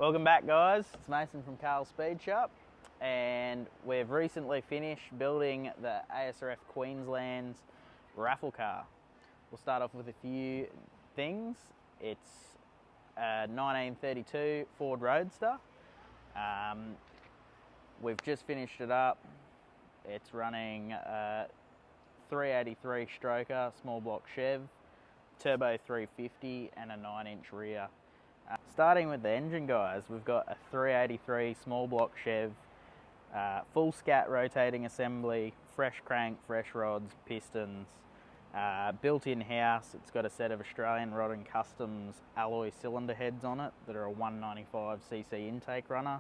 Welcome back, guys. It's Mason from Carl's Speed Shop, and we've recently finished building the ASRF Queensland's raffle car. We'll start off with a few things. It's a 1932 Ford Roadster. We've just finished it up. It's running a 383 stroker, small block Chev, turbo 350 and a 9-inch rear. Starting with the engine, guys, we've got a 383 small block Chev, full scat rotating assembly, fresh crank, fresh rods, pistons, built in-house. It's got a set of Australian Rod and Customs alloy cylinder heads on it that are a 195cc intake runner.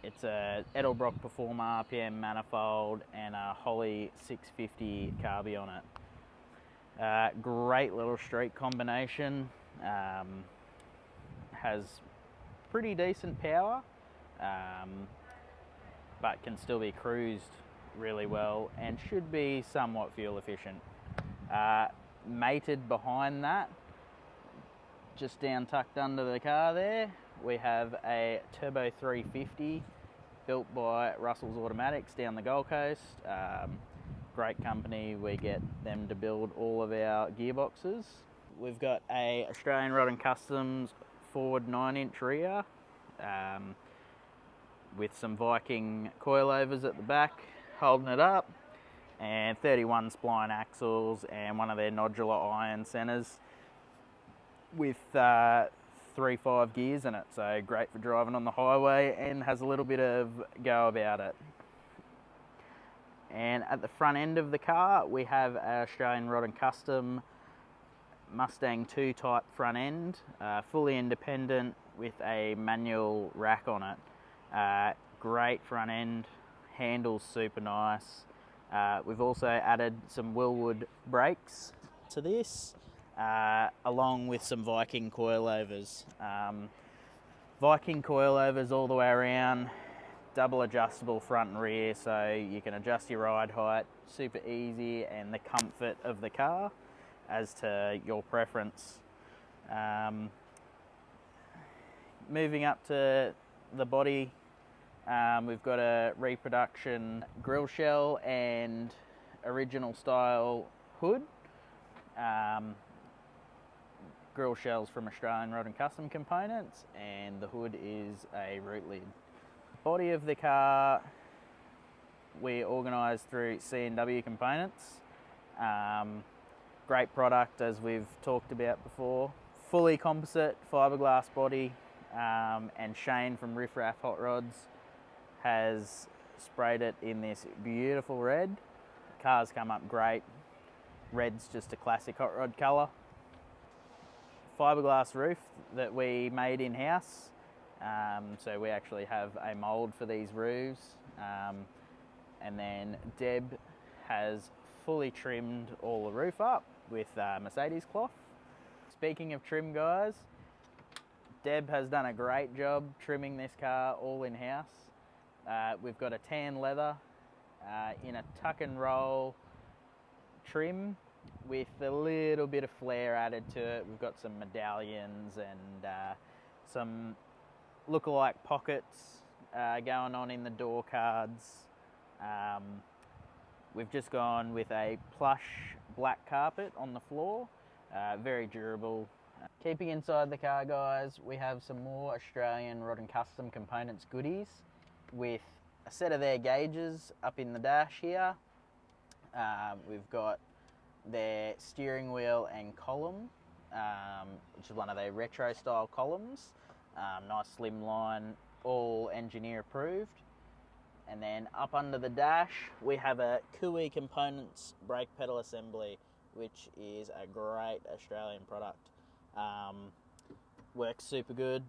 It's a Edelbrock Performer RPM manifold and a Holly 650 carby on it. Great little street combination. Has pretty decent power, but can still be cruised really well and should be somewhat fuel efficient. Mated behind that, just down tucked under the car there, we have a turbo 350 built by Russell's Automatics down the Gold Coast. Great company. We get them to build all of our gearboxes. We've got a Australian Rod and Customs Ford 9-inch rear with some Viking coilovers at the back holding it up, and 31 spline axles and one of their nodular iron centers with 3.5 gears in it, so great for driving on the highway and has a little bit of go about it. And at the front end of the car we have our Australian Rod and Custom Mustang 2 type front end, fully independent with a manual rack on it. Great front end, handles super nice. We've also added some Willwood brakes to this, along with some Viking coilovers. Viking coilovers all the way around, double adjustable front and rear, so you can adjust your ride height super easy and the comfort of the car as to your preference. Moving up to the body, we've got a reproduction grill shell and original style hood. Grill shells from Australian Rod and Custom Components, and the hood is a root lid. Body of the car we organised through C&W Components. Great product, as we've talked about before. Fully composite fiberglass body, and Shane from Riffraff Hotrods has sprayed it in this beautiful red. Cars come up great. Red's just a classic hot rod colour. Fiberglass roof that we made in-house. So we actually have a mould for these roofs. And then Deb has fully trimmed all the roof up with Mercedes cloth. Speaking of trim, guys, Deb has done a great job trimming this car all in-house. We've got a tan leather in a tuck and roll trim with a little bit of flair added to it. We've got some medallions and some look-alike pockets going on in the door cards. We've just gone with a plush black carpet on the floor, very durable. Keeping inside the car, guys, we have some more Australian Rod and Custom Components goodies with a set of their gauges up in the dash here. We've got their steering wheel and column, which is one of their retro style columns. Nice slim line, all engineer approved. And then up under the dash we have a Cooee Components brake pedal assembly, which is a great Australian product. Works super good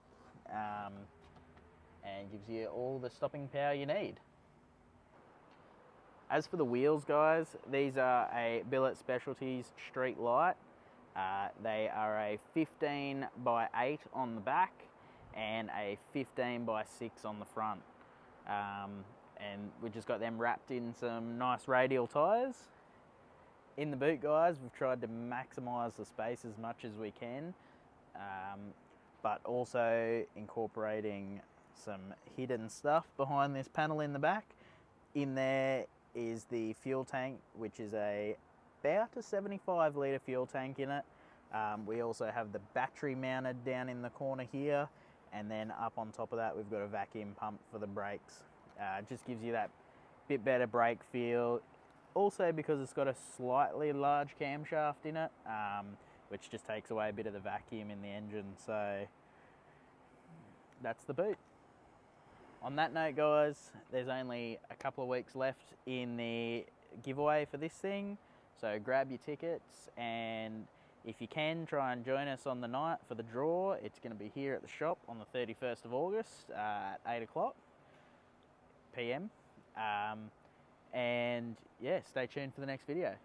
and gives you all the stopping power you need. As for the wheels, guys, these are a Billet Specialties Street Light. They are a 15 by 8 on the back and a 15 by 6 on the front. And we just got them wrapped in some nice radial tyres. In the boot, guys, we've tried to maximise the space as much as we can. but also incorporating some hidden stuff behind this panel in the back. In there is the fuel tank, which is about a 75 litre fuel tank in it. We also have the battery mounted down in the corner here, and then up on top of that we've got a vacuum pump for the brakes. Just gives you that bit better brake feel. Also because it's got a slightly large camshaft in it, which just takes away a bit of the vacuum in the engine. So that's the boot. On that note, guys, there's only a couple of weeks left in the giveaway for this thing, so grab your tickets, and if you can, try and join us on the night for the draw. It's going to be here at the shop on the 31st of August at 8 o'clock PM. And yeah, stay tuned for the next video.